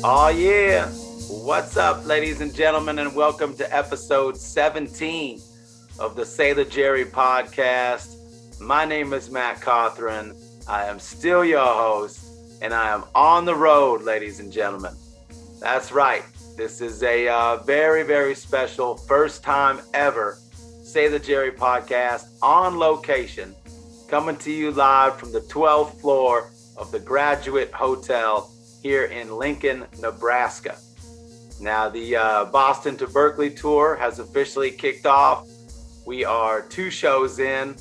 Oh, yeah. What's up, ladies and gentlemen, and welcome to episode 17 of the Sailor Jerry podcast. My name is Matt Cawthron. I am still your host, and I am on the road, ladies and gentlemen. That's right. This is a very, very special first time ever Sailor Jerry podcast on location, coming to you live from the 12th floor of the Graduate Hotel here in Lincoln, Nebraska. Now, the Boston to Berkeley tour has officially kicked off. We are 2 shows in.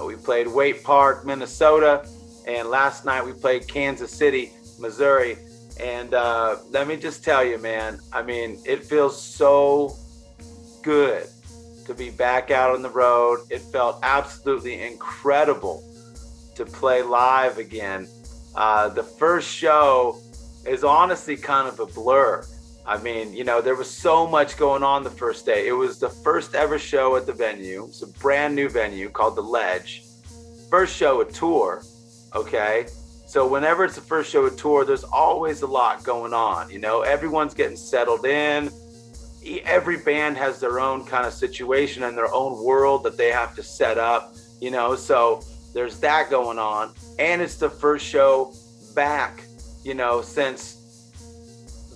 We played Waite Park, Minnesota, and last night we played Kansas City, Missouri. And let me just tell you, man, I mean, it feels so good to be back out on the road. It felt absolutely incredible to play live again. The first show is honestly kind of a blur. I mean, you know, there was so much going on the first day. It was the first ever show at the venue. It's a brand new venue called The Ledge. First show at tour, okay? So whenever it's the first show at tour, there's always a lot going on. You know, everyone's getting settled in. Every band has their own kind of situation and their own world that they have to set up, you know, so there's that going on. And it's the first show back, you know, since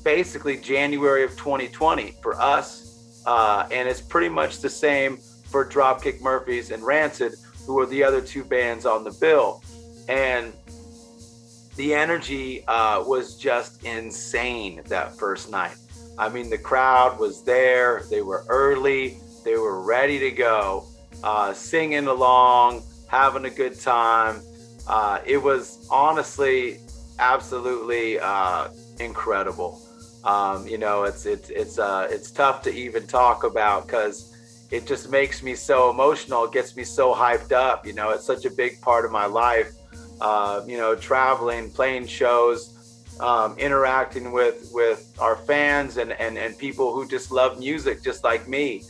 basically January of 2020 for us. And it's pretty much the same for Dropkick Murphys and Rancid, who are the other 2 bands on the bill. And the energy was just insane that first night. I mean, the crowd was there. They were early. They were ready to go, singing along, having a good time. It was honestly absolutely incredible. You know, it's tough to even talk about because it just makes me so emotional. It gets me so hyped up. You know, it's such a big part of my life. You know, traveling, playing shows, interacting with our fans and people who just love music just like me.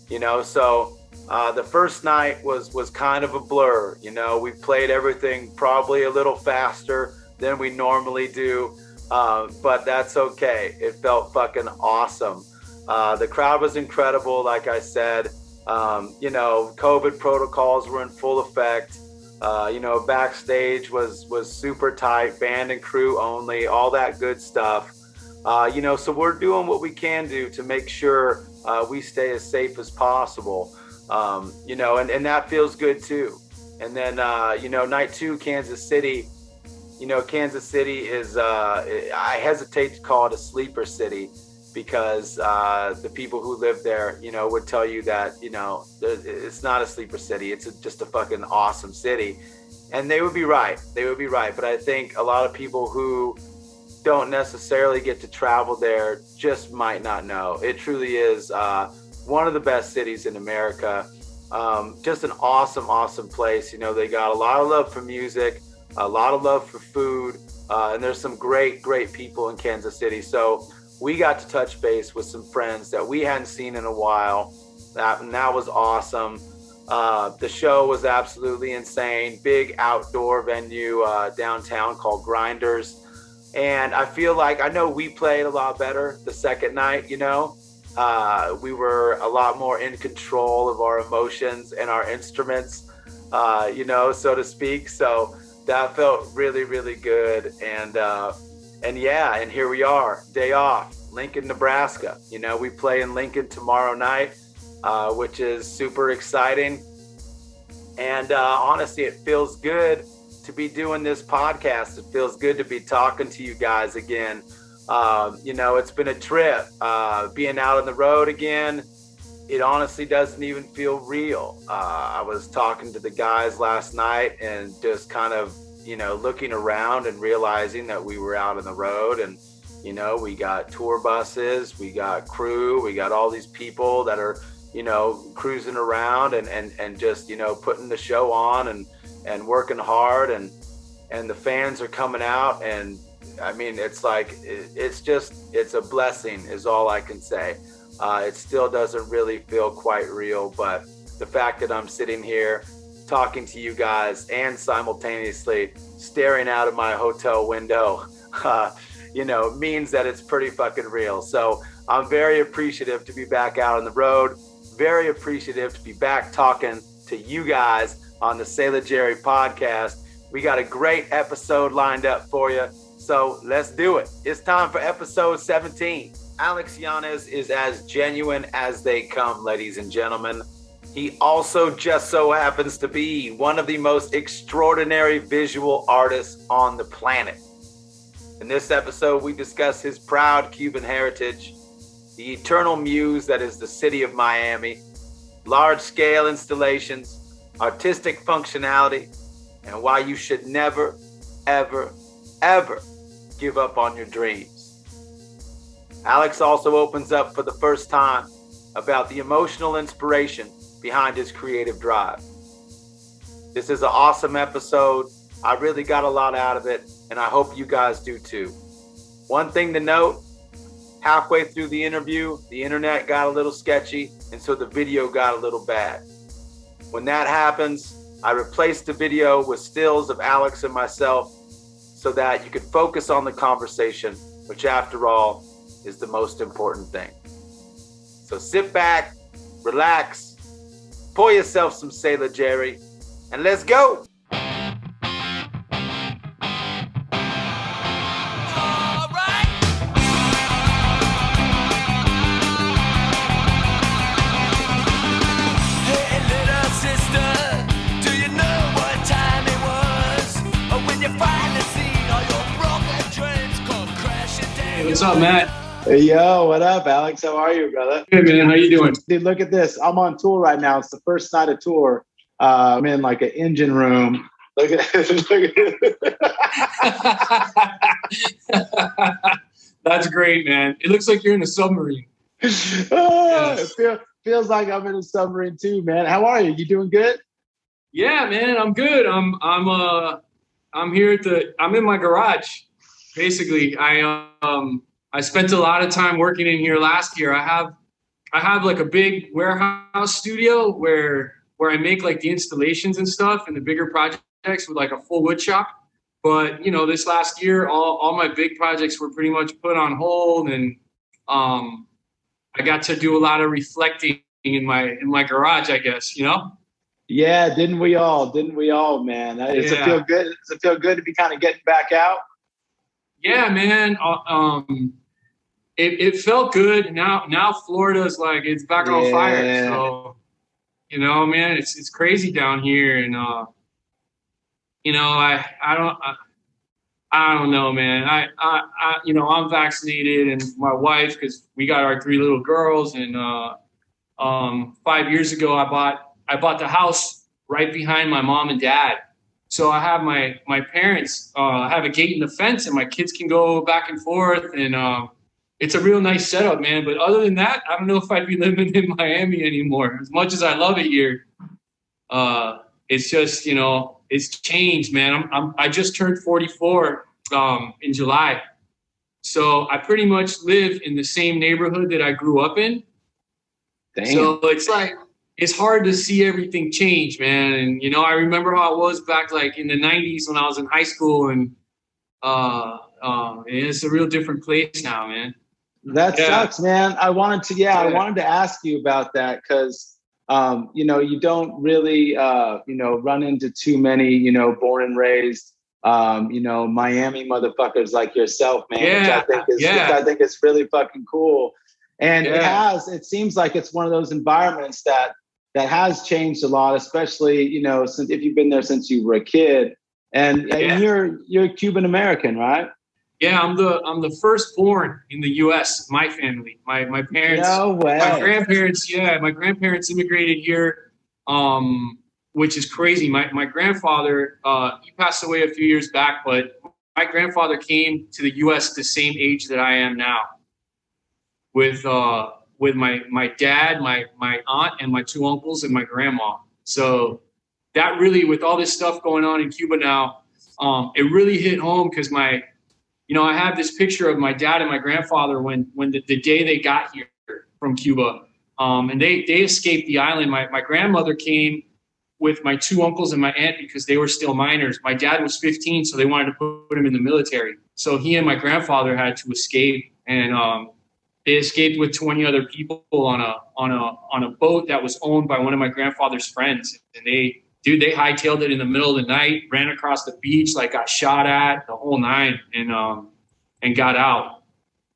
You know, so the first night was kind of a blur. You know, we played everything probably a little faster than we normally do, but that's okay. It felt fucking awesome. The crowd was incredible, like I said. You know, COVID protocols were in full effect. You know, backstage was super tight, band and crew only, all that good stuff. You know, so we're doing what we can do to make sure we stay as safe as possible. You know, and that feels good too. And then, you know, night 2, Kansas City. You know, Kansas City is, I hesitate to call it a sleeper city because the people who live there, you know, would tell you that, you know, it's not a sleeper city. It's just a fucking awesome city. And they would be right. They would be right. But I think a lot of people who don't necessarily get to travel there just might not know. It truly is one of the best cities in America. Just an awesome, awesome place. You know, they got a lot of love for music, a lot of love for food, and there's some great, great people in Kansas City. So we got to touch base with some friends that we hadn't seen in a while. That was awesome. The show was absolutely insane. Big outdoor venue downtown called Grinders. And I feel like, I know we played a lot better the second night, you know. We were a lot more in control of our emotions and our instruments, you know, so to speak. So that felt really, really good. And yeah, and here we are, day off, Lincoln, Nebraska. You know, we play in Lincoln tomorrow night, which is super exciting. And honestly, it feels good to be doing this podcast. It feels good to be talking to you guys again. You know, it's been a trip, being out on the road again. It honestly doesn't even feel real. I was talking to the guys last night and just kind of, you know, looking around and realizing that we were out on the road, and, you know, we got tour buses, we got crew, we got all these people that are, you know, cruising around and just, you know, putting the show on and working hard, and the fans are coming out. And I mean, it's like, it's a blessing is all I can say. It still doesn't really feel quite real, but the fact that I'm sitting here talking to you guys and simultaneously staring out of my hotel window, means that it's pretty fucking real. So I'm very appreciative to be back out on the road. Very appreciative to be back talking to you guys on the Say La Jerry podcast. We got a great episode lined up for you. So let's do it. It's time for episode 17. Alex Yanez is as genuine as they come, ladies and gentlemen. He also just so happens to be one of the most extraordinary visual artists on the planet. In this episode, we discuss his proud Cuban heritage, the eternal muse that is the city of Miami, large-scale installations, artistic functionality, and why you should never, ever, ever give up on your dreams. Alex also opens up for the first time about the emotional inspiration behind his creative drive. This is an awesome episode. I really got a lot out of it, and I hope you guys do too. One thing to note, halfway through the interview, the internet got a little sketchy, and so the video got a little bad. When that happens, I replaced the video with stills of Alex and myself so that you could focus on the conversation, which after all is the most important thing. So sit back, relax, pour yourself some Say La Jerry, and let's go. What's up, Matt? Hey, yo, what up, Alex? How are you, brother? Good, man. How you doing? Dude, look at this. I'm on tour right now. It's the first night of tour. I'm in like an engine room. Look at That's great, man. It looks like you're in a submarine. Yes. It feels like I'm in a submarine too, man. How are you? You doing good? Yeah, man. I'm good. I'm here I'm in my garage. Basically, I spent a lot of time working in here last year. I have like a big warehouse studio where I make like the installations and stuff and the bigger projects with like a full wood shop. But this last year, all my big projects were pretty much put on hold, and I got to do a lot of reflecting in my garage, I guess. Yeah, didn't we all, man? Does it feel good? Does it feel good to be kind of getting back out? Yeah, man. It felt good. Now Florida's like it's back on fire. So, man, it's crazy down here, and I don't know, man. I'm vaccinated, and my wife, because we got our 3 little girls, and 5 years ago I bought the house right behind my mom and dad. So I have my parents have a gate in the fence, and my kids can go back and forth, and it's a real nice setup, man. But other than that, I don't know if I'd be living in Miami anymore. As much as I love it here, it's just it's changed, man. I just turned 44 in July, so I pretty much live in the same neighborhood that I grew up in. Damn. So it's like, it's hard to see everything change, man. And, I remember how it was back like in the 90s when I was in high school, and it's a real different place now, man. That sucks, man. I wanted to ask you about that because, you don't really, run into too many, born and raised, Miami motherfuckers like yourself, man, which I think is really fucking cool. And it seems like it's one of those environments that has changed a lot, especially, since if you've been there since you were a kid, and you're Cuban American, right? Yeah, I'm the firstborn in the U.S. My family, my parents, no way. My grandparents immigrated here, which is crazy. My grandfather, he passed away a few years back, but my grandfather came to the U.S. the same age that I am now, with my dad, my aunt, and my 2 uncles and my grandma. So that really, with all this stuff going on in Cuba now, it really hit home because I have this picture of my dad and my grandfather when the day they got here from Cuba, and they escaped the island. My grandmother came with my two uncles and my aunt because they were still minors. My dad was 15, so they wanted to put him in the military. So he and my grandfather had to escape, and they escaped with 20 other people on a boat that was owned by one of my grandfather's friends. And they hightailed it in the middle of the night, ran across the beach, like got shot at, the whole nine, and got out.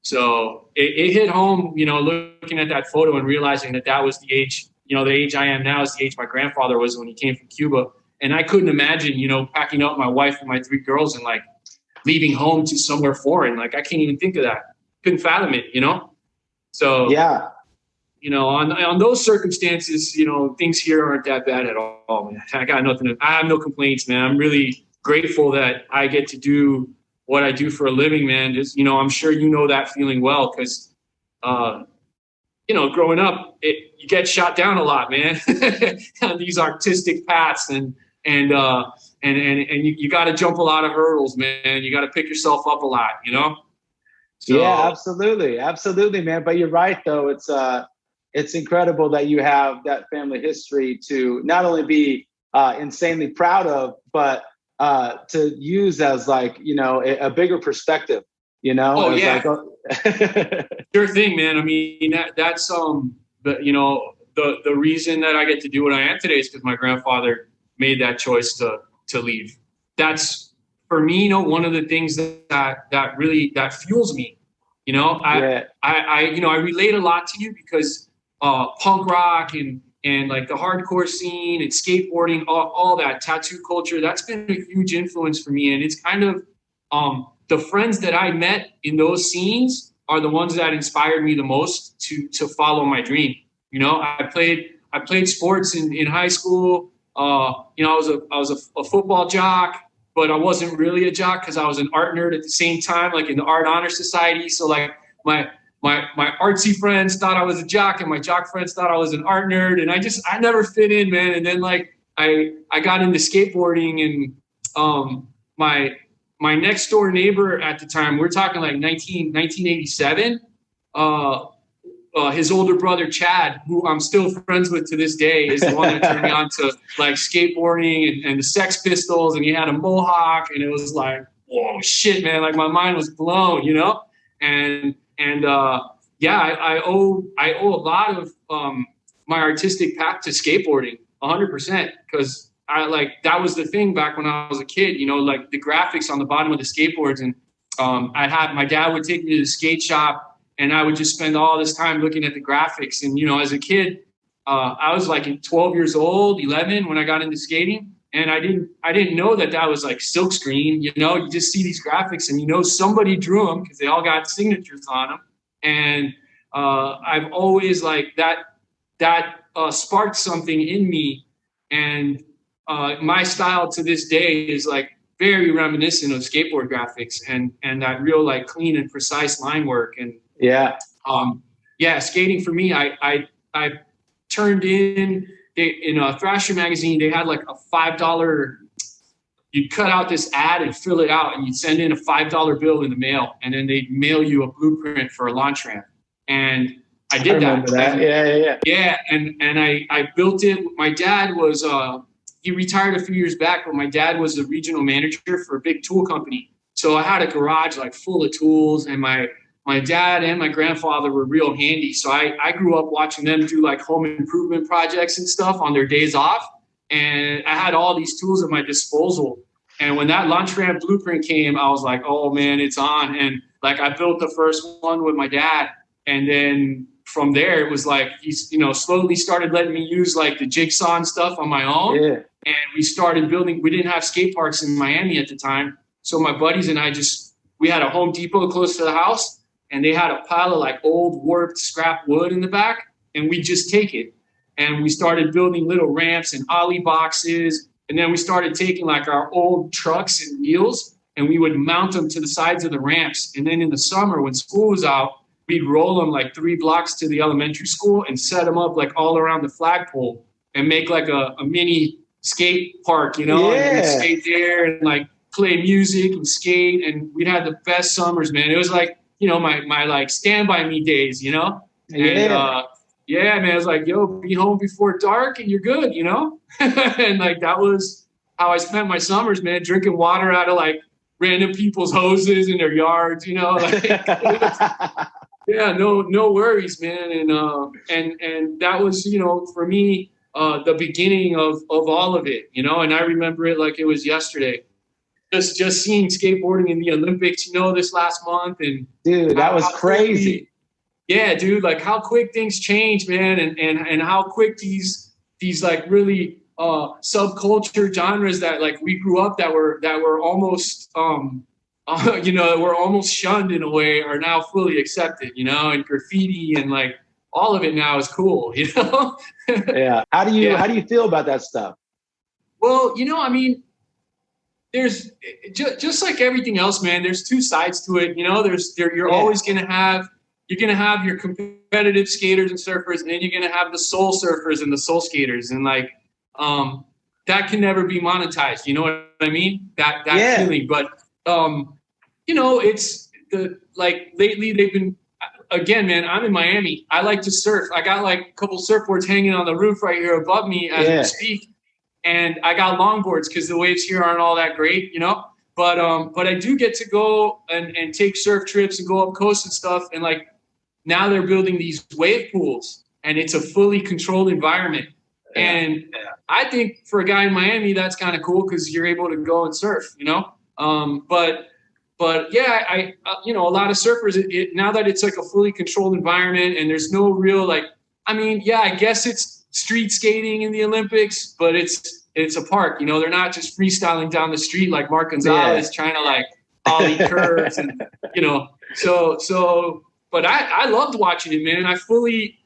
So it hit home, you know, looking at that photo and realizing that was the age, you know, the age I am now is the age my grandfather was when he came from Cuba. And I couldn't imagine, you know, packing up my wife and my three girls and like leaving home to somewhere foreign. Like I can't even think of that. Couldn't fathom it, you know? So, yeah, you know, on those circumstances, you know, things here aren't that bad at all, man. I have no complaints, man. I'm really grateful that I get to do what I do for a living, man. Just, you know, I'm sure you know that feeling well because, you know, growing up, you get shot down a lot, man, on these artistic paths, and you got to jump a lot of hurdles, man. You got to pick yourself up a lot, you know? So, yeah, absolutely, man. But you're right, though. It's incredible that you have that family history to not only be insanely proud of, but to use as like, you know, a bigger perspective, you know? Oh, yeah. Like, sure thing, man. I mean, that's, you know, the reason that I get to do what I am today is because my grandfather made that choice to leave. That's, for me, you know, one of the things that really fuels me. You know, I relate a lot to you because punk rock and like the hardcore scene and skateboarding, all that tattoo culture, that's been a huge influence for me. And it's kind of the friends that I met in those scenes are the ones that inspired me the most to follow my dream. You know, I played sports in high school. You know, I was a football jock, but I wasn't really a jock because I was an art nerd at the same time, like in the Art Honor Society. So like my artsy friends thought I was a jock and my jock friends thought I was an art nerd. And I never fit in, man. And then like I got into skateboarding, and my next door neighbor at the time, we're talking like 1987, his older brother, Chad, who I'm still friends with to this day, is the one that turned me on to like skateboarding and the Sex Pistols. And he had a mohawk, and it was like, whoa, shit, man. Like my mind was blown, you know? And I owe a lot of my artistic path to skateboarding 100%. Cause that was the thing back when I was a kid, you know, like the graphics on the bottom of the skateboards. And my dad would take me to the skate shop, and I would just spend all this time looking at the graphics. And, you know, as a kid, I was like 12 years old, 11 when I got into skating. And I didn't know that was like silk screen. You know, you just see these graphics and you know somebody drew them because they all got signatures on them. And I've always like that sparked something in me. And my style to this day is like very reminiscent of skateboard graphics and that real like clean and precise line work. And skating for me, I turned in a Thrasher magazine. They had like a $5. You'd cut out this ad and fill it out, and you'd send in a $5 bill in the mail, and then they'd mail you a blueprint for a launch ramp. And I did that. Yeah. And I built it. My dad was he retired a few years back, but my dad was a regional manager for a big tool company. So I had a garage like full of tools, and my dad and my grandfather were real handy. So I grew up watching them do like home improvement projects and stuff on their days off. And I had all these tools at my disposal. And when that launch ramp blueprint came, I was like, oh man, it's on. And like, I built the first one with my dad. And then from there, it was like, he's, you know, slowly started letting me use like the jigsaw and stuff on my own. Yeah. And we started building, we didn't have skate parks in Miami at the time. So my buddies and I we had a Home Depot close to the house. And they had a pile of like old warped scrap wood in the back, and we just take it. And we started building little ramps and ollie boxes. And then we started taking like our old trucks and wheels, and we would mount them to the sides of the ramps. And then in the summer when school was out, we'd roll them like 3 blocks to the elementary school and set them up like all around the flagpole and make like a mini skate park, you know, and we'd skate there and like play music and skate. And we'd have the best summers, man. It was like, you know, my like Stand By Me days, you know? And yeah, man, it's like, yo, be home before dark and you're good, you know? And like, that was how I spent my summers, man, drinking water out of like random people's hoses in their yards, you know? Like, yeah, no worries, man. And that was, you know, for me, the beginning of all of it, you know, and I remember it like it was yesterday. Just seeing skateboarding in the Olympics, you know, this last month, and dude, that was crazy. Yeah, dude, like how quick things change, man, and how quick these like really subculture genres that like we grew up that were almost you know, were almost shunned in a way are now fully accepted, you know, and graffiti and like all of it now is cool, you know. Yeah. How do you feel about that stuff? Well, you know, I mean, there's just like everything else, man. There's two sides to it, you know. You're always gonna have your competitive skaters and surfers, and then you're gonna have the soul surfers and the soul skaters, and like that can never be monetized. You know what I mean? That feeling, but you know, it's like lately they've been. Again, man, I'm in Miami. I like to surf. I got like a couple surfboards hanging on the roof right here above me as we speak. And I got longboards because the waves here aren't all that great, you know. But I do get to go and take surf trips and go up coast and stuff. And like now they're building these wave pools, and it's a fully controlled environment. Yeah. And I think for a guy in Miami, that's kind of cool because you're able to go and surf, you know. But yeah, I you know, a lot of surfers now that it's like a fully controlled environment and there's no real like, I mean, yeah, I guess it's street skating in the Olympics, but it's a park, you know. They're not just freestyling down the street like Mark Gonzalez trying to like ollie curves and you know. So but I loved watching it, man. I fully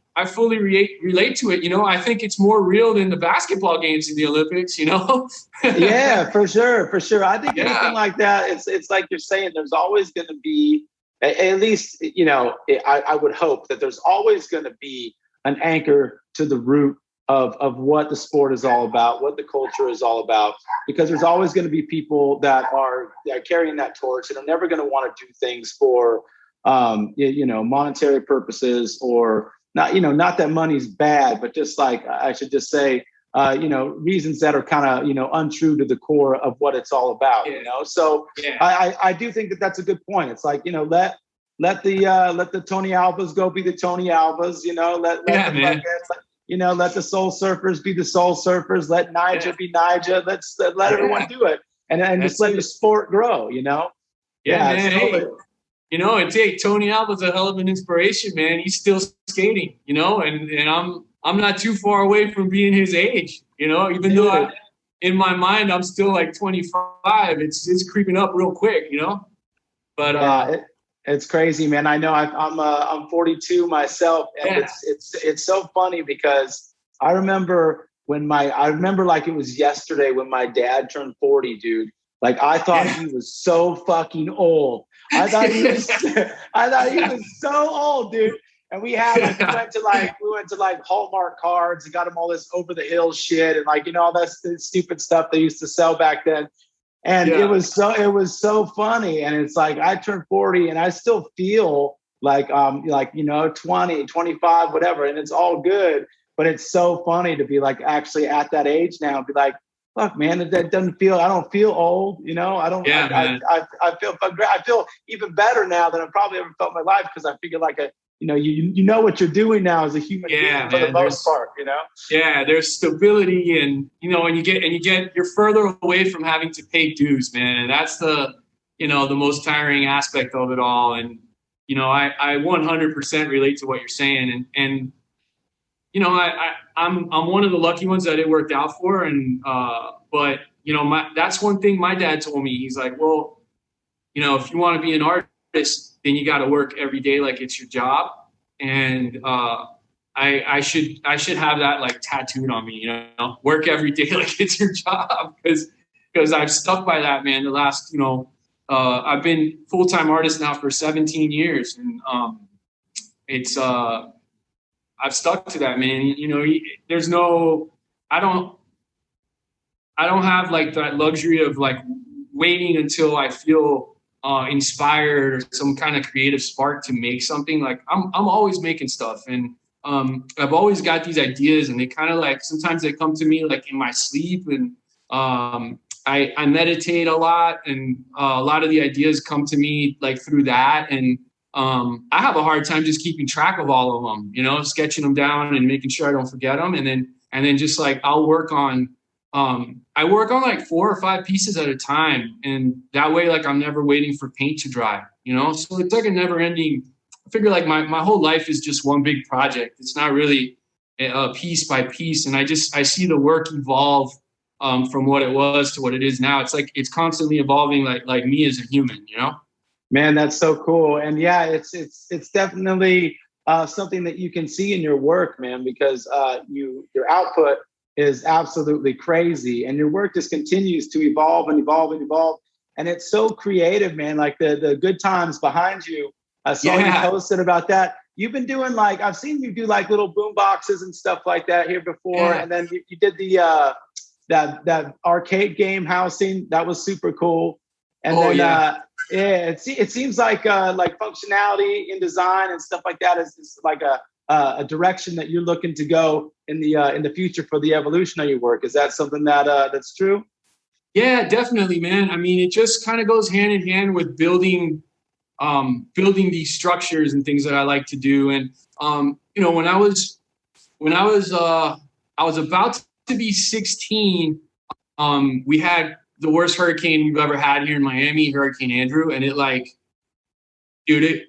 relate to it, you know. I think it's more real than the basketball games in the Olympics, you know. Yeah, for sure. I think anything like that, it's like you're saying, there's always going to be, at least, you know, I would hope that there's always going to be an anchor to the root of what the sport is all about, what the culture is all about, because there's always going to be people that are carrying that torch and are never going to want to do things for, you know, monetary purposes, or not, you know, not that money's bad, but just like, I should just say, you know, reasons that are kind of, you know, untrue to the core of what it's all about, you know? So I do think that that's a good point. It's like, you know, let the Tony Albas go be the Tony Albas, you know, you know, let the soul surfers be the soul surfers. Let Nyjah be Nyjah. Let everyone do it, and just let the sport grow. You know. Yeah, man. Hey, you know, Tony Alba's a hell of an inspiration, man. He's still skating, you know, and I'm not too far away from being his age, you know. Even though in my mind I'm still like 25, it's creeping up real quick, you know. But it's crazy, man. I know I'm 42 myself, and it's so funny because I remember like it was yesterday when my dad turned 40, dude. Like I thought he was so fucking old. I thought he was so old, dude. And we went to Hallmark cards and got him all this over the hill shit and like, you know, all that stupid stuff they used to sell back then. And it was so funny. And it's like, I turned 40 and I still feel like, you know, 20, 25, whatever. And it's all good. But it's so funny to be like actually at that age now and be like, fuck, man, I don't feel old. You know, I don't, I feel even better now than I've probably ever felt in my life. Cause I figure like you know what you're doing now as a human being for the most part, you know? Yeah, there's stability and, you know, and you're further away from having to pay dues, man. And that's the most tiring aspect of it all. And, you know, I 100% relate to what you're saying. And you know, I'm one of the lucky ones that it worked out for. And, but, you know, that's one thing my dad told me. He's like, well, you know, if you want to be an artist, then you got to work every day like it's your job. And I should have that like tattooed on me, you know, work every day like it's your job, because I've stuck by that, man. The last, you know, I've been full-time artist now for 17 years, and I've stuck to that, man. You know, I don't have like that luxury of like waiting until I feel inspired or some kind of creative spark to make something. Like I'm always making stuff, and I've always got these ideas, and they kind of like, sometimes they come to me like in my sleep, and I meditate a lot, and a lot of the ideas come to me like through that. And I have a hard time just keeping track of all of them, you know, sketching them down and making sure I don't forget them. And then just like, I'll work on, I work on like 4 or 5 pieces at a time. And that way, like, I'm never waiting for paint to dry, you know? So it's like a never ending, I figure like my whole life is just one big project. It's not really piece by piece. And I see the work evolve from what it was to what it is now. It's like, it's constantly evolving, like me as a human, you know? Man, that's so cool. And yeah, it's definitely something that you can see in your work, man, because your output is absolutely crazy, and your work just continues to evolve and evolve and evolve. And it's so creative, man. Like the good times behind you. I saw you posted about that. You've been doing like, I've seen you do like little boom boxes and stuff like that here before. Yeah. And then you did the that arcade game housing. That was super cool. And it seems like functionality in design and stuff like that is like a direction that you're looking to go in the future for the evolution of your work. Is that something that's true? Yeah, definitely, man. I mean, it just kind of goes hand in hand with building these structures and things that I like to do. And you know, when I was about to be 16, we had the worst hurricane we've ever had here in Miami, Hurricane Andrew. And it like, dude,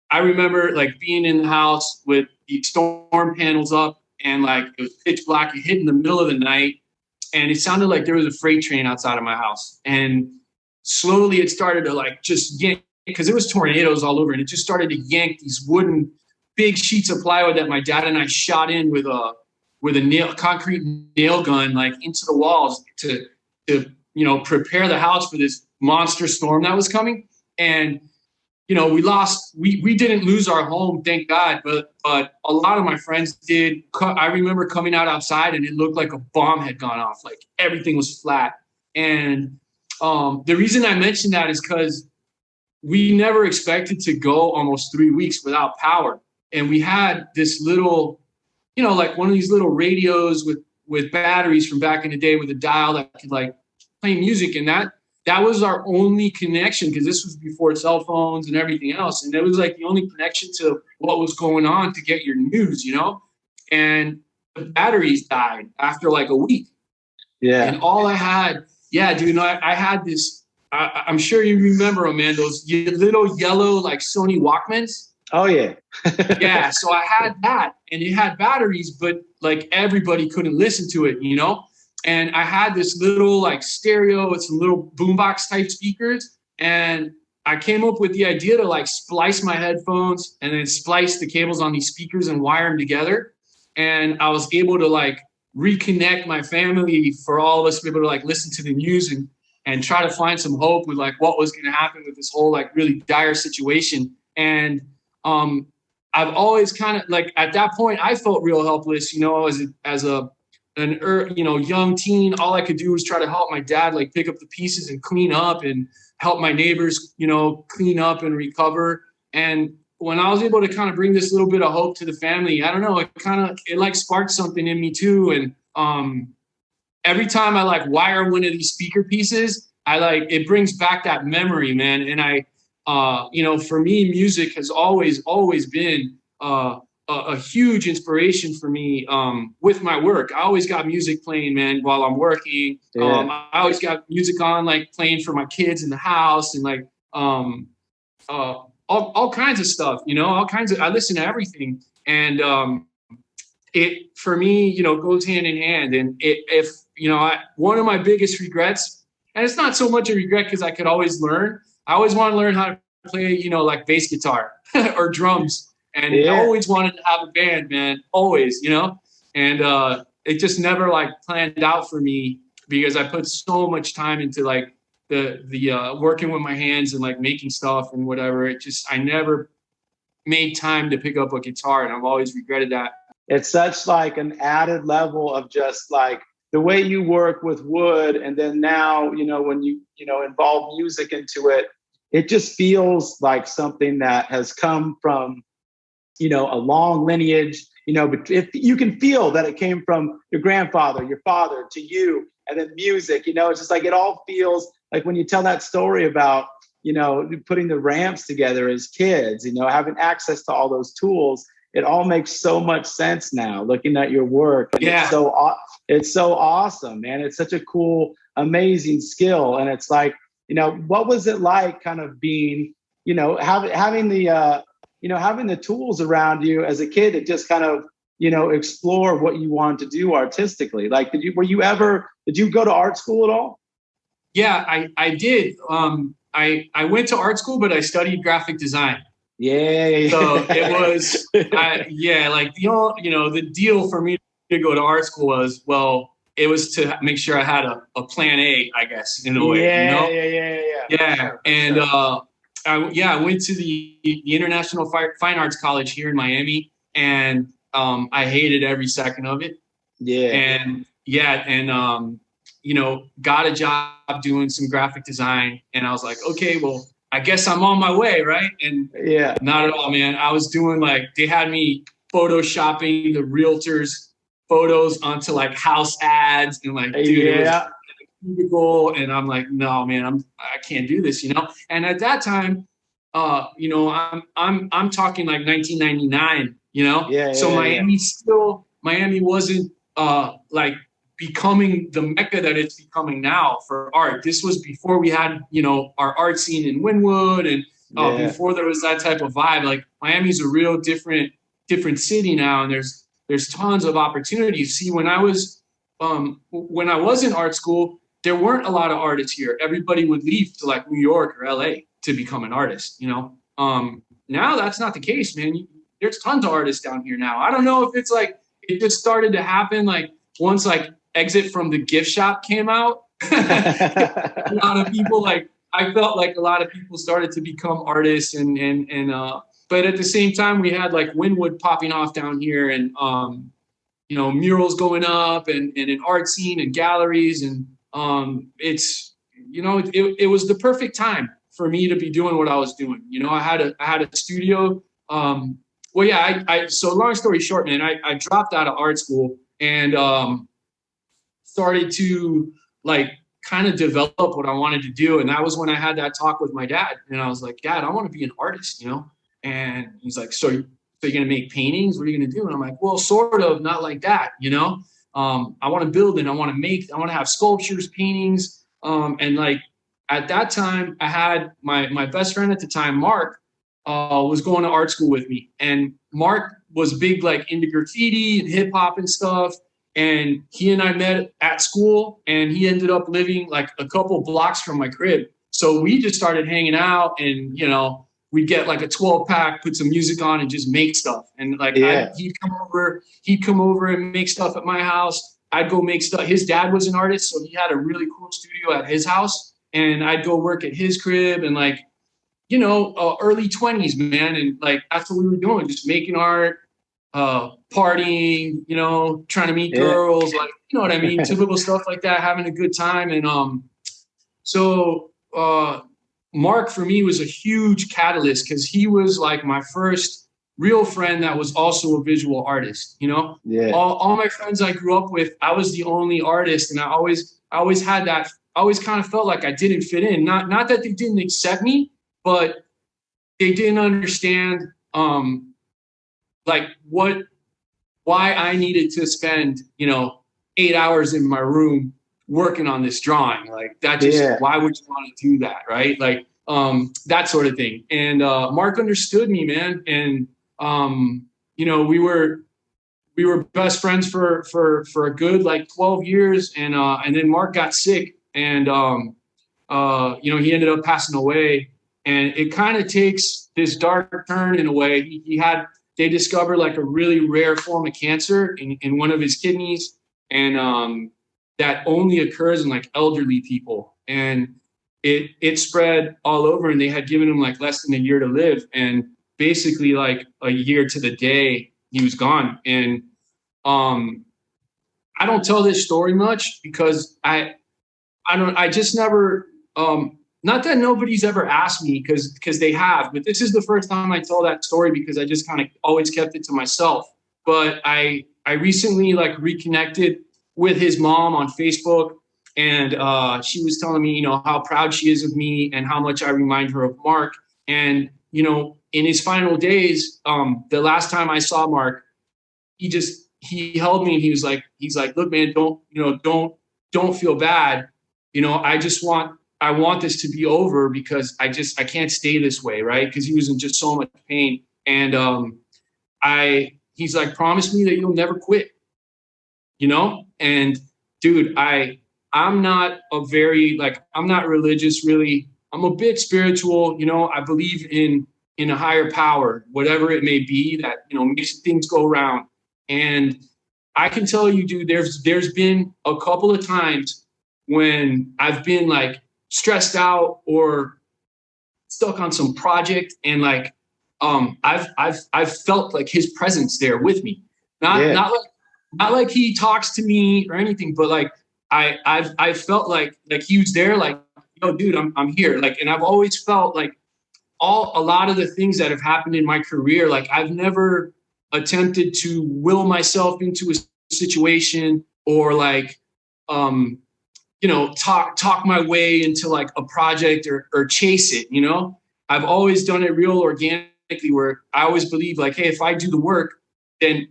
I remember like being in the house with the storm panels up, and like it was pitch black. It hit in the middle of the night, and it sounded like there was a freight train outside of my house. And slowly it started to like just yank, because there was tornadoes all over, and it just started to yank these wooden big sheets of plywood that my dad and I shot in with a concrete nail gun like into the walls to you know, prepare the house for this monster storm that was coming. And, you know, we didn't lose our home, thank God, but a lot of my friends did. I remember coming outside, and it looked like a bomb had gone off, like everything was flat. And the reason I mentioned that is because we never expected to go almost 3 weeks without power. And we had this little, you know, like one of these little radios with batteries from back in the day with a dial that could like play music. And that was our only connection, because this was before cell phones and everything else. And it was like the only connection to what was going on to get your news, you know? And the batteries died after like a week. Yeah. And all I had, dude, I had this, I'm sure you remember them, man, those little yellow like Sony Walkmans. Oh, yeah. Yeah, so I had that, and it had batteries, but like everybody couldn't listen to it, you know? And I had this little like stereo with some little boombox type speakers, and I came up with the idea to like splice my headphones and then splice the cables on these speakers and wire them together. And I was able to like reconnect my family, for all of us to be able to like listen to the news and try to find some hope with like what was going to happen with this whole like really dire situation. And I've always kind of like, at that point, I felt real helpless, you know, as a young teen. All I could do was try to help my dad, like pick up the pieces and clean up, and help my neighbors, you know, clean up and recover. And when I was able to kind of bring this little bit of hope to the family, I don't know, it like sparked something in me too. And every time I like wire one of these speaker pieces, it brings back that memory, man. And you know, for me, music has always been a huge inspiration for me with my work. I always got music playing, man, while I'm working. Yeah. I always got music on, like playing for my kids in the house, and like all kinds of stuff, you know, I listen to everything. And it, for me, you know, goes hand in hand. And if you know, one of my biggest regrets, and it's not so much a regret because I could always learn. I always want to learn how to play, you know, like bass guitar or drums. And I always wanted to have a band, man, always, you know. And it just never like planned out for me, because I put so much time into like the working with my hands and like making stuff and whatever. I never made time to pick up a guitar, and I've always regretted that. It's such like an added level of just like the way you work with wood. And then now, you know, when you know, involve music into it, it just feels like something that has come from, you know, a long lineage. but if you can feel that it came from your grandfather, your father, to you, and then music, it's just like it all feels like when you tell that story about, putting the ramps together as kids, having access to all those tools, it all makes so much sense now looking at your work. And Yeah. it's so awesome, man. It's such a cool, amazing skill. And it's like, what was it like kind of being, having the tools around you as a kid to just kind of, explore what you wanted to do artistically? Like, did you go to art school at all? Yeah, I did. I went to art school, but I studied graphic design. Yeah. So it was, the deal for me to go to art school was, it was to make sure I had a plan A, I guess, in a way, Yeah. Sure, and, I went to the International Fine Arts College here in Miami, and I hated every second of it. Got a job doing some graphic design, and I was like, okay, well, I guess I'm on my way, right? And not at all, man. I was doing they had me photoshopping the realtors' photos onto house ads, and it was cubicle, and I'm like, no, man, I can't do this, And at that time, I'm talking 1999, So Miami wasn't becoming the mecca that it's becoming now for art. This was before we had, our art scene in Wynwood, and before there was that type of vibe. Miami's a real different city now, and there's tons of opportunities. See, when I was in art school, there weren't a lot of artists here. Everybody would leave to New York or LA to become an artist, Now that's not the case, man. There's tons of artists down here now. I don't know if it's it just started to happen once Exit from the Gift Shop came out. A lot of people I felt like a lot of people started to become artists, but at the same time we had Wynwood popping off down here, and murals going up, and an art scene and galleries, and it was the perfect time for me to be doing what I was doing. I had a studio. So long story short, man, I dropped out of art school and started to kind of develop what I wanted to do. And that was when I had that talk with my dad, and I was like, Dad, I want to be an artist, And he's like, so you're going to make paintings? What are you going to do? And I'm like, well, sort of, not like that, I want to build, and I want to have sculptures, paintings. At that time, I had my best friend at the time, Mark, was going to art school with me. And Mark was big into graffiti and hip hop and stuff. And he and I met at school, and he ended up living a couple blocks from my crib. So we just started hanging out, and, we'd get a 12-pack, put some music on, and just make stuff. And he'd come over and make stuff at my house. I'd go make stuff. His dad was an artist, so he had a really cool studio at his house. And I'd go work at his crib, and early 20s, man. And that's what we were doing, just making art, partying, trying to meet girls, what I mean? Typical stuff like that, having a good time. And Mark for me was a huge catalyst, because he was my first real friend that was also a visual artist, all my friends I grew up with, I was the only artist. And I always had that, I always kind of felt like I didn't fit in. Not that they didn't accept me, but they didn't understand why I needed to spend 8 hours in my room working on this drawing. Why would you want to do that, right? That sort of thing. And Mark understood me, man. And we were best friends for a good 12 years, and then Mark got sick, and he ended up passing away. And it kind of takes this dark turn in a way. They discovered a really rare form of cancer in one of his kidneys, and that only occurs in elderly people. And it spread all over, and they had given him less than a year to live. And basically a year to the day, he was gone. And I don't tell this story much because I just never, not that nobody's ever asked me, because they have, but this is the first time I tell that story, because I just kind of always kept it to myself. but I recently like reconnected with his mom on Facebook, and she was telling me, you know, how proud she is of me and how much I remind her of Mark. And, you know, in his final days, the last time I saw Mark, he held me and he's like, look, man, don't feel bad. You know, I want this to be over because I can't stay this way. Right. Cause he was in just so much pain. And, he's like, promise me that you'll never quit, you know? And dude, I'm not I'm not religious really. I'm a bit spiritual, you know, I believe in a higher power, whatever it may be that, you know, makes things go round. And I can tell you, dude, there's been a couple of times when I've been like stressed out or stuck on some project, and like I've felt like his presence there with me. Not like he talks to me or anything, but like I've felt like he was there, like, yo, dude, I'm here. Like, and I've always felt like a lot of the things that have happened in my career, like I've never attempted to will myself into a situation or like, you know, talk my way into like a project or chase it, you know. I've always done it real organically, where I always believe like, hey, if I do the work, then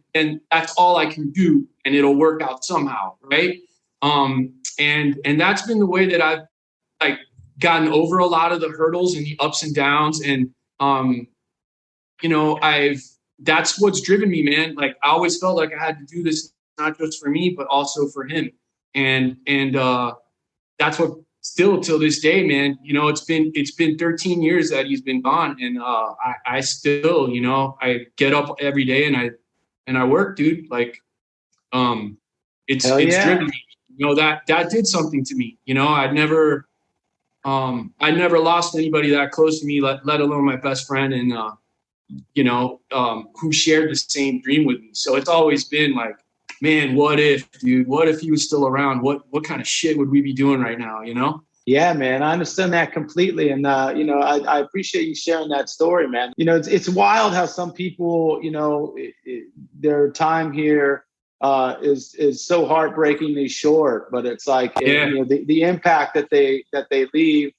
that's all I can do and it'll work out somehow. Right. And that's been the way that I've like gotten over a lot of the hurdles and the ups and downs. And, you know, that's what's driven me, man. Like I always felt like I had to do this, not just for me, but also for him. And that's what still till this day, man, you know, it's been 13 years that he's been gone. And, I still, you know, I get up every day and I work, dude. Like, it's driven me, you know, that did something to me. You know, I never lost anybody that close to me, let alone my best friend. And, you know, who shared the same dream with me. So it's always been like, man, what if he was still around? What kind of shit would we be doing right now? You know? Yeah, man, I understand that completely. And, you know, I appreciate you sharing that story, man. You know, it's wild how some people, you know, their time here is so heartbreakingly short, but it's like, you know, the impact that they leave,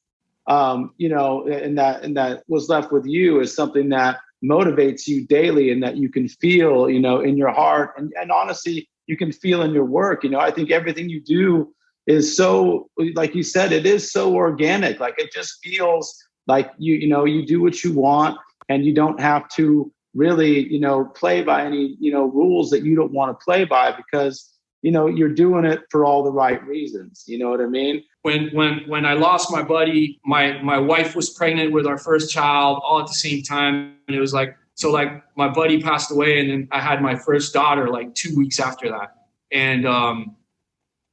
you know, and that was left with you is something that motivates you daily and that you can feel, you know, in your heart and honestly, you can feel in your work. You know, I think everything you do is so, like you said, it is so organic. Like it just feels like you know, you do what you want and you don't have to really, you know, play by any, you know, rules that you don't want to play by because, you know, you're doing it for all the right reasons. You know what I mean? When I lost my buddy, my wife was pregnant with our first child all at the same time. And it was like, so like my buddy passed away and then I had my first daughter like 2 weeks after that. And,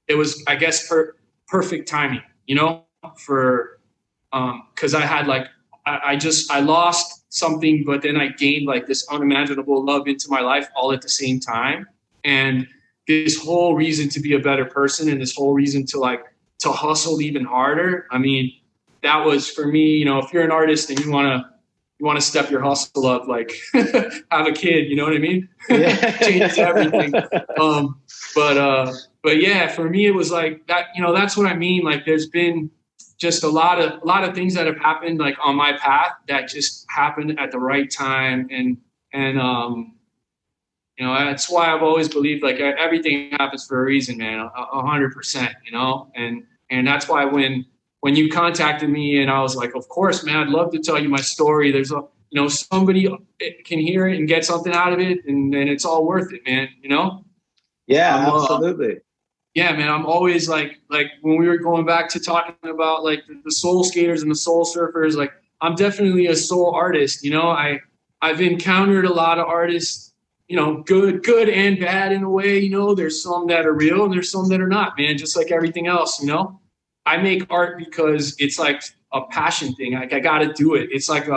it was, I guess, perfect timing, you know, for, cause I had like, I lost something, but then I gained like this unimaginable love into my life all at the same time. And this whole reason to be a better person and this whole reason to hustle even harder. I mean, that was for me, you know, if you're an artist and you want to step your hustle up, like have a kid, you know what I mean? Yeah. Changes everything. But yeah, for me, it was like that, you know, that's what I mean. Like there's been just a lot of things that have happened like on my path that just happened at the right time. And you know, that's why I've always believed like everything happens for a reason, man, 100%, you know? And that's why when you contacted me and I was like, of course, man, I'd love to tell you my story. There's you know, somebody can hear it and get something out of it. And it's all worth it, man. You know? Yeah, absolutely. Yeah, man, I'm always like when we were going back to talking about like the soul skaters and the soul surfers, like I'm definitely a soul artist. You know, I've encountered a lot of artists, you know, good and bad in a way. You know, there's some that are real and there's some that are not, man, just like everything else. You know, I make art because it's like a passion thing. Like I got to do it. It's like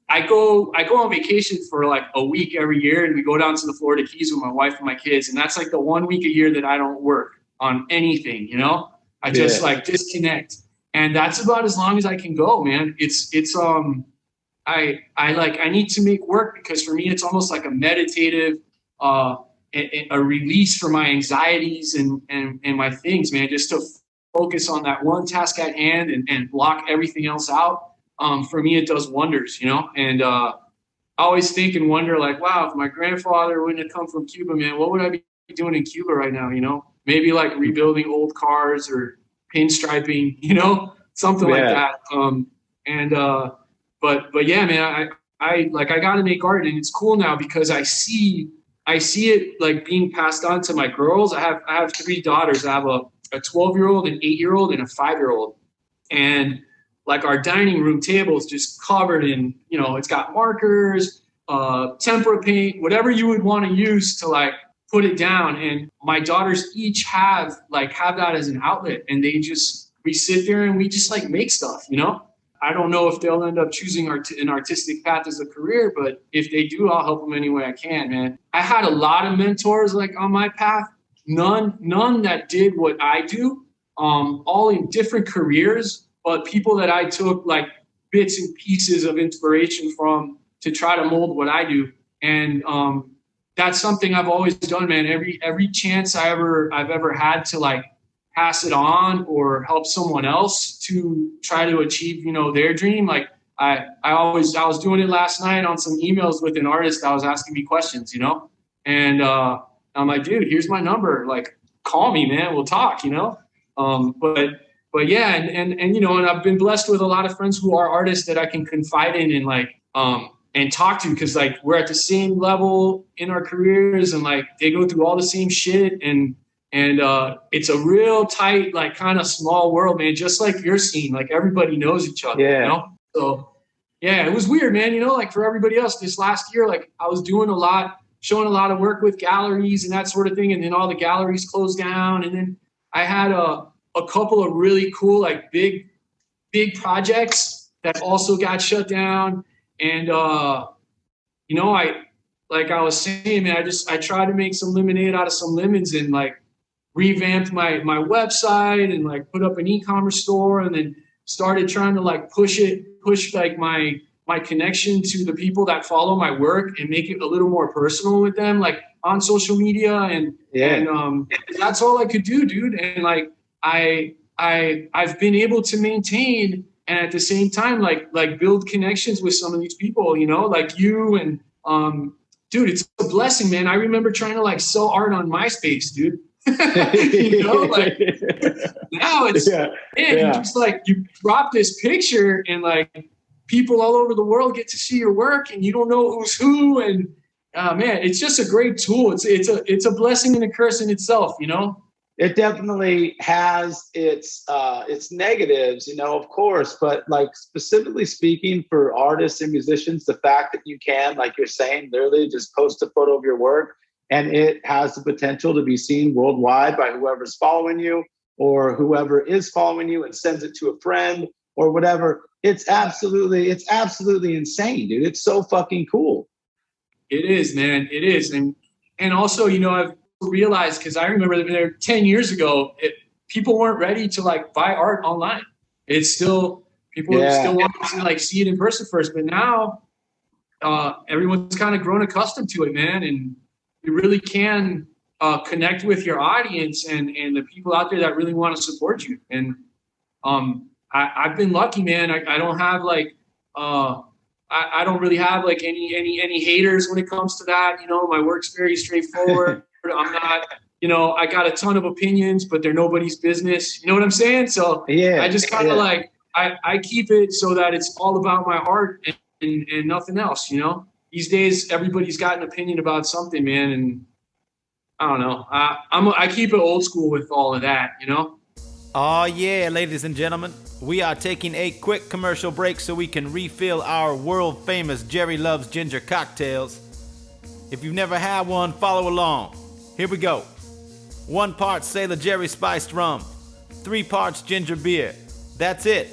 I go on vacation for like a week every year and we go down to the Florida Keys with my wife and my kids. And that's like the 1 week a year that I don't work on anything, you know, I just like disconnect. And that's about as long as I can go, man. I need to make work because for me, it's almost like a meditative a release for my anxieties and my things, man, just to focus on that one task at hand and block everything else out. For me, it does wonders, you know? And I always think and wonder, like, wow, if my grandfather wouldn't have come from Cuba, man, what would I be doing in Cuba right now, you know? Maybe like rebuilding old cars or pinstriping, you know, something like that. But yeah, man, I got to make art, and it's cool now because I see it like being passed on to my girls. I have 3 daughters. I have a 12-year-old, an 8-year-old, and a 5-year-old. And like our dining room table is just covered in, you know, it's got markers, tempera paint, whatever you would want to use to like put it down. And my daughters each have that as an outlet, and we sit there and we just like make stuff, you know? I don't know if they'll end up choosing an artistic path as a career, but if they do, I'll help them any way I can, man. I had a lot of mentors like on my path, none that did what I do, all in different careers, but people that I took like bits and pieces of inspiration from to try to mold what I do. And that's something I've always done, man. Every chance I've ever had to like pass it on or help someone else to try to achieve, you know, their dream. Like I was doing it last night on some emails with an artist that was asking me questions, you know, and I'm like, dude, here's my number. Like, call me, man. We'll talk, you know? But yeah. And, you know, and I've been blessed with a lot of friends who are artists that I can confide in and like, and talk to, because like we're at the same level in our careers and like they go through all the same shit, and it's a real tight, like kind of small world, man, just like your scene. Like everybody knows each other, you know? So yeah, it was weird, man. You know, like for everybody else this last year, like I was doing showing a lot of work with galleries and that sort of thing. And then all the galleries closed down. And then I had a couple of really cool, like big projects that also got shut down. And, you know, like I was saying, man, I tried to make some lemonade out of some lemons and like revamped my website and like put up an e-commerce store, and then started trying to like push like my connection to the people that follow my work and make it a little more personal with them, like on social media. And that's all I could do, dude. And like, I've been able to maintain and at the same time, like build connections with some of these people, you know, like you. And dude, it's a blessing, man. I remember trying to like sell art on MySpace, dude. You know, like now it's you just like you drop this picture and like people all over the world get to see your work, and you don't know who's who. And man, it's just a great tool. It's a blessing and a curse in itself, you know. It definitely has its negatives, you know, of course, but like specifically speaking for artists and musicians, the fact that you can, like you're saying, literally just post a photo of your work and it has the potential to be seen worldwide by whoever's following you or whoever is following you and sends it to a friend or whatever. It's absolutely insane, dude. It's so fucking cool. It is, man. It is. And also, you know, I've realized, because I remember there 10 years ago, people weren't ready to like buy art online. It's still, people still want to like see it in person first. But now everyone's kind of grown accustomed to it, man. And you really can connect with your audience and the people out there that really want to support you. And I've been lucky, man. I don't have like, I don't really have like any haters when it comes to that. You know, my work's very straightforward. I'm not, you know, I got a ton of opinions, but they're nobody's business. You know what I'm saying? So I just kind of like, I keep it so that it's all about my art and nothing else, you know? These days, everybody's got an opinion about something, man. And I don't know. I keep it old school with all of that, you know? Oh yeah, ladies and gentlemen. We are taking a quick commercial break so we can refill our world famous Jerry Loves Ginger cocktails. If you've never had one, follow along. Here we go. 1 part Sailor Jerry spiced rum, 3 parts ginger beer. That's it.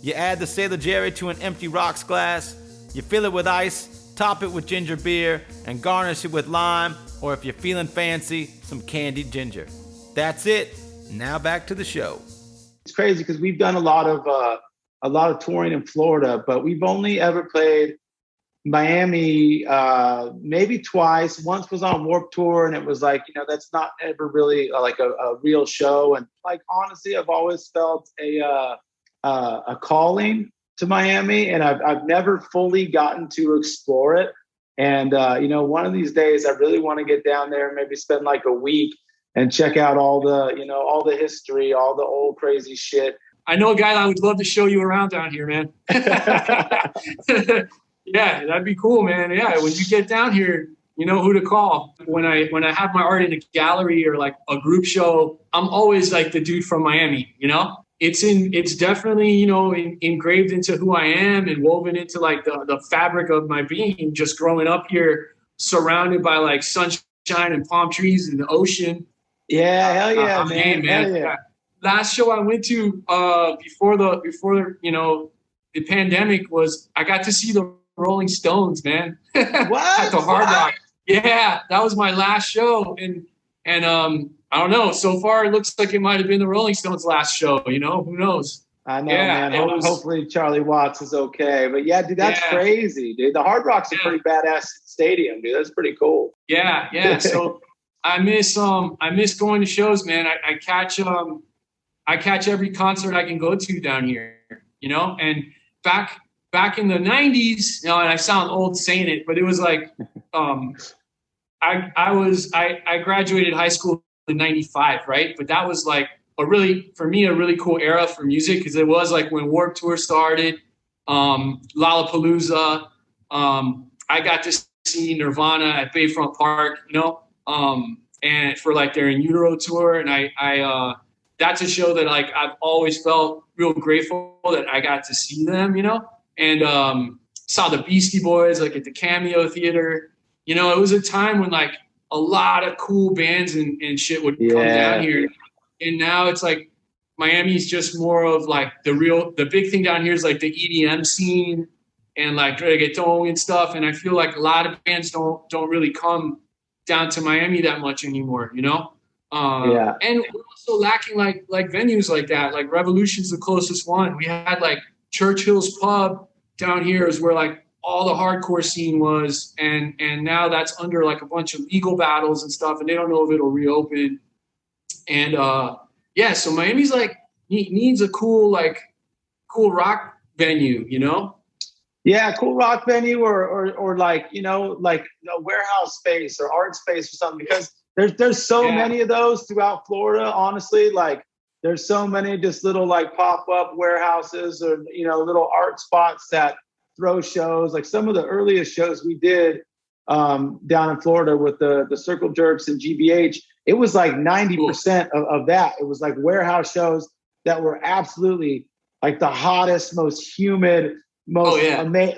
You add the Sailor Jerry to an empty rocks glass, you fill it with ice, top it with ginger beer, and garnish it with lime, or if you're feeling fancy, some candied ginger. That's it. Now back to the show. It's crazy because we've done a lot of touring in Florida, but we've only ever played Miami maybe twice. Once was on Warped Tour, and it was like, that's not ever really like a real show. And like, honestly, I've always felt a calling to Miami, and I've never fully gotten to explore it. And one of these days, I really want to get down there and maybe spend like a week and check out all the history, all the old crazy shit. I know a guy that would love to show you around down here, man. Yeah, that'd be cool, man. Yeah, when you get down here, you know who to call. When I have my art in a gallery or like a group show, I'm always like the dude from Miami, It's definitely, engraved into who I am and woven into like the fabric of my being, just growing up here, surrounded by like sunshine and palm trees and the ocean. Yeah, hell yeah, man. Hell yeah. Last show I went to before the pandemic was, I got to see the Rolling Stones, man. What? At the Hard Rock. Yeah, that was my last show, and I don't know. So far, it looks like it might have been the Rolling Stones' last show. Who knows? I know, man. Hopefully, Charlie Watts is okay. But yeah, dude, that's crazy, dude. The Hard Rock's a pretty badass stadium, dude. That's pretty cool. Yeah. So I miss going to shows, man. I catch every concert I can go to down here, and back in the 90s, and I sound old saying it, but it was like, I graduated high school in 95, right? But that was like a really cool era for music, because it was like when Warped Tour started, Lollapalooza. I got to see Nirvana at Bayfront Park, and for like their In Utero tour, and I that's a show that like I've always felt real grateful that I got to see them, and saw the Beastie Boys like at the Cameo Theater. It was a time when like a lot of cool bands and shit would come down here, and now it's like Miami's just more of like the big thing down here is like the EDM scene and like reggaeton and stuff, and I feel like a lot of bands don't really come down to Miami that much anymore, And we're also lacking like venues like that. Like Revolution's the closest one. We had like Churchill's Pub down here is where like all the hardcore scene was, and now that's under like a bunch of legal battles and stuff, and they don't know if it'll reopen. And so Miami's like needs a cool rock venue, Yeah, cool rock venue or like like a warehouse space or art space or something, because there's so many of those throughout Florida. Honestly, like there's so many just little like pop-up warehouses or little art spots that throw shows. Like some of the earliest shows we did down in Florida with the Circle Jerks and GBH, it was like 90% of that. It was like warehouse shows that were absolutely like the hottest, most humid, most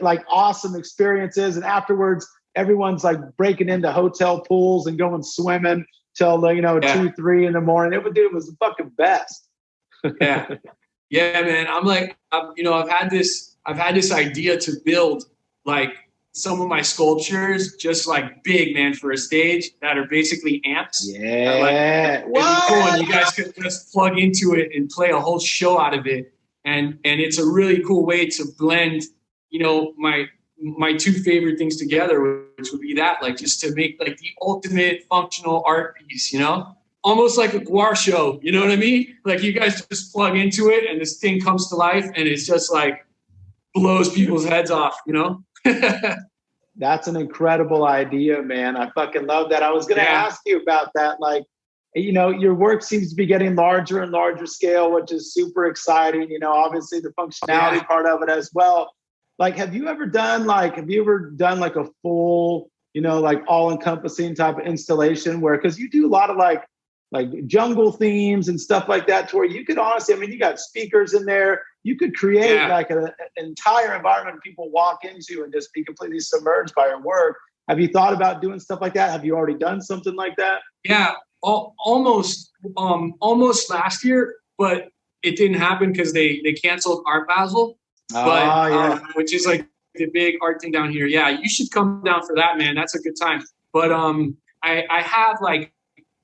like awesome experiences. And afterwards, everyone's like breaking into hotel pools and going swimming till 2, 3 in the morning. It was the fucking best. Yeah, man. I'm like, I've had this idea to build like some of my sculptures just like big, man, for a stage that are basically amps. Yeah. It'd be cool, and you guys could just plug into it and play a whole show out of it. And it's a really cool way to blend, my two favorite things together, which would be that, like, just to make like the ultimate functional art piece, almost like a guar show. You know what I mean? Like you guys just plug into it and this thing comes to life, and it's just like blows people's heads off, That's an incredible idea, man. I fucking love that. I was going to ask you about that. Like, your work seems to be getting larger and larger scale, which is super exciting. Obviously the functionality part of it as well. Like, have you ever done like a full, like all encompassing type of installation because you do a lot of like jungle themes and stuff like that, to where you could honestly, you got speakers in there. You could create like an entire environment people walk into and just be completely submerged by your work. Have you thought about doing stuff like that? Have you already done something like that? Yeah, almost last year, but it didn't happen because they canceled Art Basel. Which is like the big art thing down here. Yeah, you should come down for that, man. That's a good time. But I have like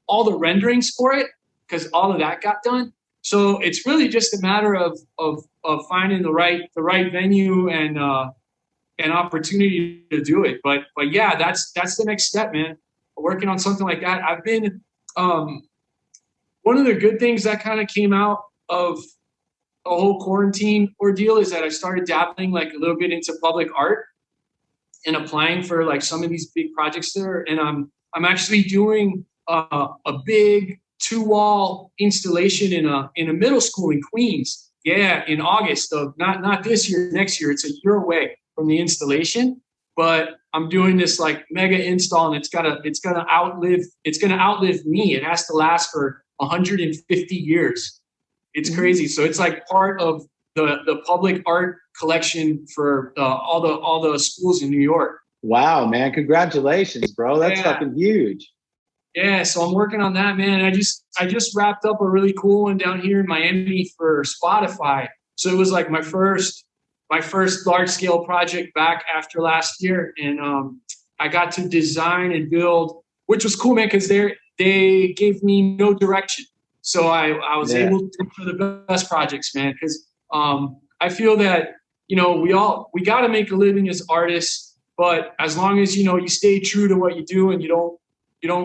all the renderings for it because all of that got done. So it's really just a matter of finding the right venue and an opportunity to do it. But yeah, that's the next step, man. Working on something like that. I've been one of the good things that kind of came out of a whole quarantine ordeal is that I started dabbling like a little bit into public art and applying for like some of these big projects there. And I'm actually doing a big 2-wall installation in a middle school in Queens. Yeah, in August of not this year, next year. It's a year away from the installation, but I'm doing this like mega install, and it's gonna outlive me. It has to last for 150 years. It's crazy. So it's like part of the public art collection for all the schools in New York. Wow, man! Congratulations, bro. That's fucking huge. Yeah, so I'm working on that, man. I just wrapped up a really cool one down here in Miami for Spotify. So it was like my first large scale project back after last year, and I got to design and build, which was cool, man, because they gave me no direction. So I was able to look for the best projects, man, because I feel that, you know, we got to make a living as artists, but as long as, you know, you stay true to what you do and you don't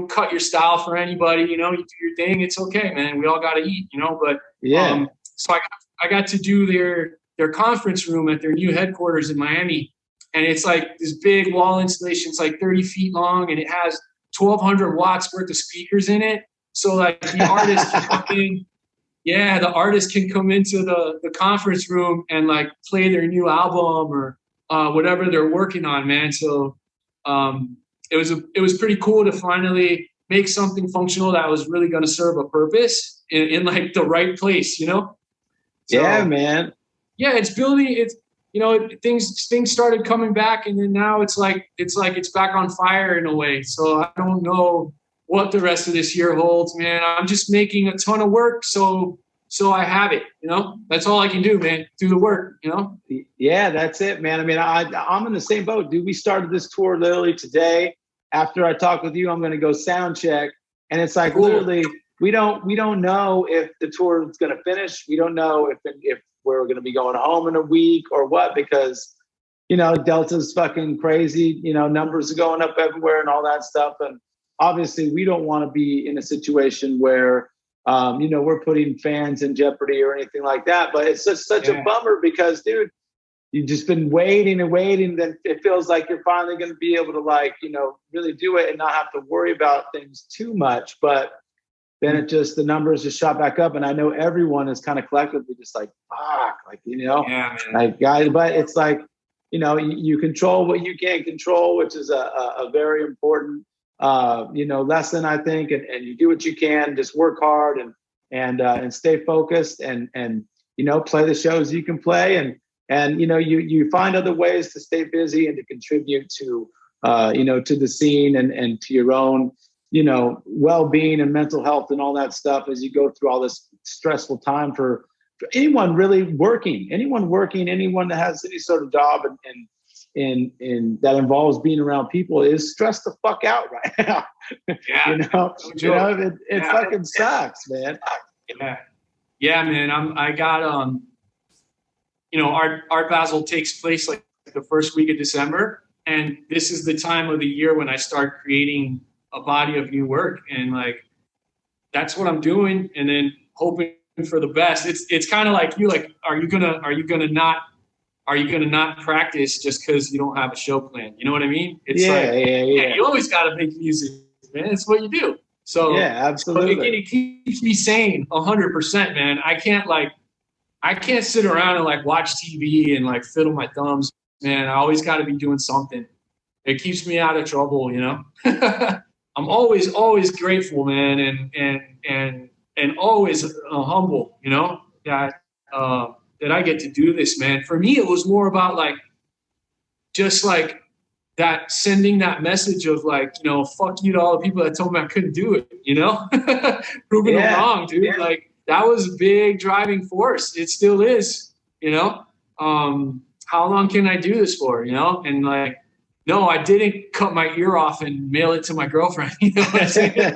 cut your style for anybody, you know, you do your thing, it's okay, man. We all got to eat, you know, but so I got to do their conference room at their new headquarters in Miami. And it's like this big wall installation. It's like 30 feet long, and it has 1,200 watts worth of speakers in it. So like the artist can come in, the artist can come into the conference room and like play their new album or whatever they're working on, man. So it was pretty cool to finally make something functional that was really going to serve a purpose in like the right place, you know? So, yeah, man. Yeah, it's building. It's, you know, things started coming back, and then now it's back on fire in a way. So I don't know what the rest of this year holds, man. I'm just making a ton of work, so I have it. You know, that's all I can do, man. Do the work. You know. Yeah, that's it, man. I mean, I'm in the same boat, dude. We started this tour literally today. After I talk with you, I'm going to go sound check, and it's like literally we don't know if the tour is going to finish. We don't know if we're going to be going home in a week or what, because, you know, Delta's fucking crazy. You know, numbers are going up everywhere and all that stuff. And obviously we don't want to be in a situation where, you know, we're putting fans in jeopardy or anything like that. But it's just such a bummer because, dude, you've just been waiting and waiting. Then it feels like you're finally going to be able to, like, you know, really do it and not have to worry about things too much. But then the numbers just shot back up. And I know everyone is kind of collectively just like, fuck, like, you know, like, guys, but it's like, you know, you control what you can't control, which is a very important, you know, lesson, I think. And you do what you can, just work hard and stay focused and, you know, play the shows you can play. And, you know, you find other ways to stay busy and to contribute to, you know, to the scene and to your own, you know, well-being and mental health and all that stuff as you go through all this stressful time for anyone really working, anyone that has any sort of job and that involves being around people is stressed the fuck out right now. Yeah. It fucking sucks, man. Yeah, man. I got, you know, Art Basel takes place like the first week of December. And this is the time of the year when I start creating a body of new work, and like that's what I'm doing, and then hoping for the best. It's kind of like you, like, are you gonna not practice just because you don't have a show plan? You know what I mean? It's you always gotta make music, man. It's what you do. So yeah, absolutely. So it keeps me sane 100%, man. I can't sit around and like watch TV and like fiddle my thumbs, man. I always got to be doing something. It keeps me out of trouble, you know. I'm always grateful, man, and always humble, you know, that I get to do this, man. For me, it was more about like just like that, sending that message of like, you know, fuck you to all the people that told me I couldn't do it, you know, proving them wrong, dude. Yeah. Like that was a big driving force. It still is, you know. How long can I do this for, you know? And like, no, I didn't cut my ear off and mail it to my girlfriend. You know what I'm saying?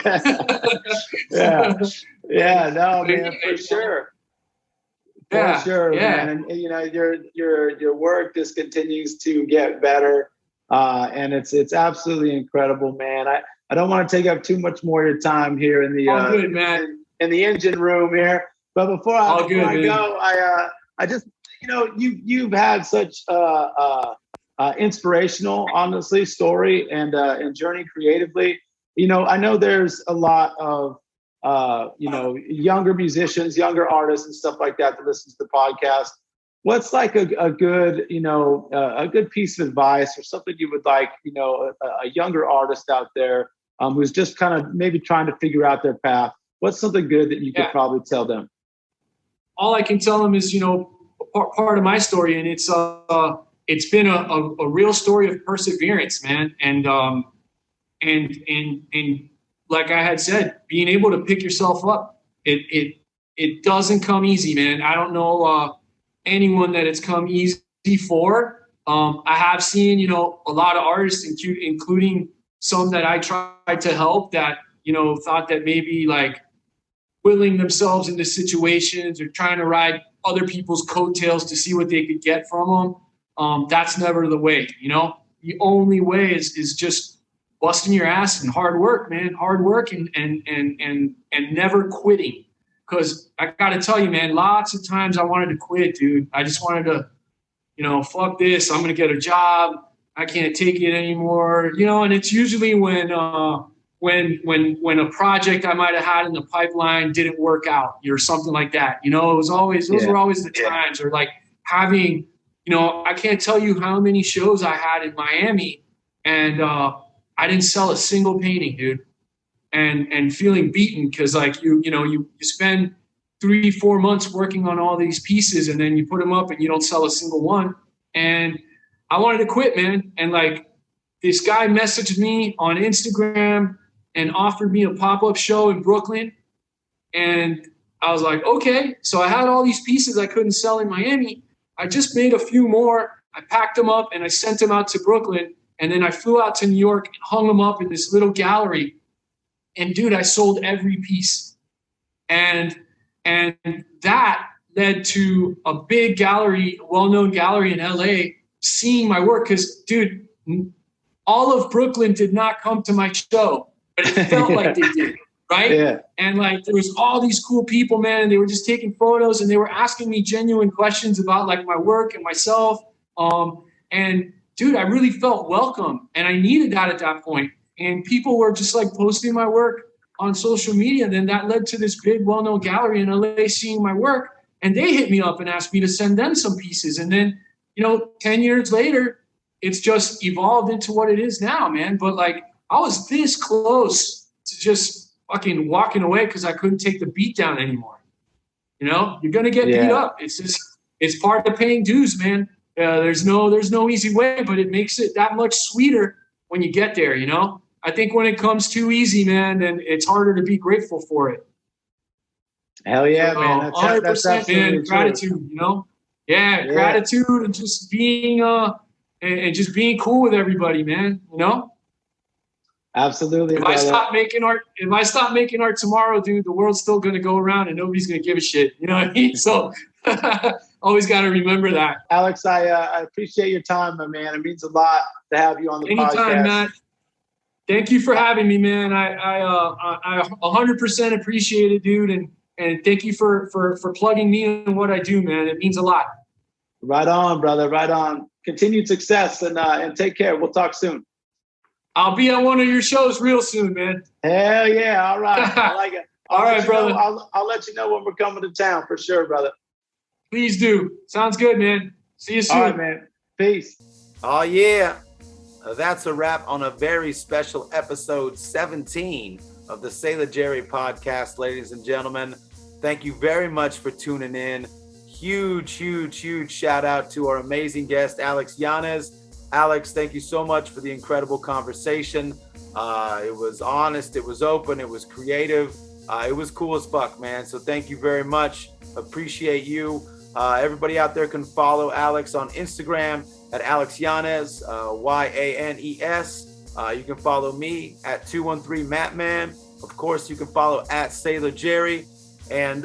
Yeah, no, man, for sure. For sure, man. And you know, your work just continues to get better. And it's absolutely incredible, man. I don't want to take up too much more of your time here in the good, man. In the engine room here. But before I go, I just, you know, you've had such inspirational, honestly, story and journey creatively. You know, I know there's a lot of you know, younger musicians, younger artists, and stuff like that listen to the podcast. What's like a good, you know, a good piece of advice or something you would like, you know, a younger artist out there who's just kind of maybe trying to figure out their path? What's something good that you could probably tell them? All I can tell them is, you know, part of my story, and it's been a real story of perseverance, man, and like I had said, being able to pick yourself up, it doesn't come easy, man. I don't know anyone that it's come easy for. I have seen, you know, a lot of artists, including some that I tried to help, that, you know, thought that maybe like willing themselves into situations or trying to ride other people's coattails to see what they could get from them. That's never the way, you know. The only way is just busting your ass and hard work, man. Hard work and never quitting. Because I got to tell you, man, lots of times I wanted to quit, dude. I just wanted to, you know, fuck this. I'm going to get a job. I can't take it anymore. You know, and it's usually when a project I might have had in the pipeline didn't work out or something like that. You know, it was always, those were always the times. Or like having, you know, I can't tell you how many shows I had in Miami, and I didn't sell a single painting, dude. And feeling beaten because, like, you spend 3-4 months working on all these pieces, and then you put them up and you don't sell a single one. And I wanted to quit, man. And like, this guy messaged me on Instagram and offered me a pop-up show in Brooklyn. And I was like, okay. So I had all these pieces I couldn't sell in Miami. I just made a few more. I packed them up and I sent them out to Brooklyn. And then I flew out to New York and hung them up in this little gallery. And dude, I sold every piece. And that led to a big gallery, well-known gallery in LA, seeing my work. Because, dude, all of Brooklyn did not come to my show, but it felt like they did, right? Yeah. And like, there was all these cool people, man, and they were just taking photos, and they were asking me genuine questions about like my work and myself. And dude, I really felt welcome, and I needed that at that point. And people were just like posting my work on social media. And then that led to this big, well-known gallery in LA seeing my work. And they hit me up and asked me to send them some pieces. And then, you know, 10 years later, it's just evolved into what it is now, man. But like, I was this close to just fucking walking away because I couldn't take the beat down anymore. You know, you're going to get beat up. It's just, it's part of paying dues, man. There's no easy way, but it makes it that much sweeter when you get there, you know? I think when it comes too easy, man, then it's harder to be grateful for it. Hell yeah, man. That's 100%, man. Gratitude, you know? Yeah, gratitude and just being and just being cool with everybody, man, you know? Absolutely. If I stop making art tomorrow, dude, the world's still gonna go around and nobody's gonna give a shit. You know what I mean? So always gotta remember that. Alex, I appreciate your time, my man. It means a lot to have you on the podcast. Anytime, Matt. Thank you for having me, man. I 100% appreciate it, dude. And thank you for plugging me in what I do, man. It means a lot. Right on, brother. Right on. Continued success and take care. We'll talk soon. I'll be at one of your shows real soon, man. Hell yeah. All right. I like it. All right, brother. I'll let you know when we're coming to town for sure, brother. Please do. Sounds good, man. See you soon. All right, man. Peace. Oh, yeah. That's a wrap on a very special episode 17 of the Sailor Jerry podcast, ladies and gentlemen. Thank you very much for tuning in. Huge shout out to our amazing guest, Alex Yanez. Alex, thank you so much for the incredible conversation. It was honest, it was open, it was creative. It was cool as fuck, man. So thank you very much. Appreciate you. Everybody out there can follow Alex on Instagram at Alex Yanez, YANES. You can follow me at 213 Mattman. Of course, you can follow at Sailor Jerry. And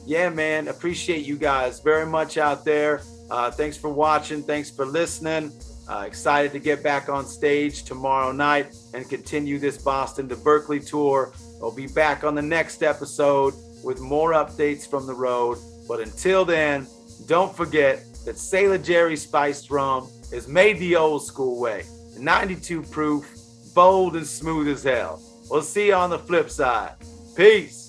yeah, man, appreciate you guys very much out there. Thanks for watching. Thanks for listening. Excited to get back on stage tomorrow night and continue this Boston to Berkeley tour. I'll be back on the next episode with more updates from the road. But until then, don't forget that Sailor Jerry spiced rum is made the old school way. 92 proof, bold and smooth as hell. We'll see you on the flip side. Peace.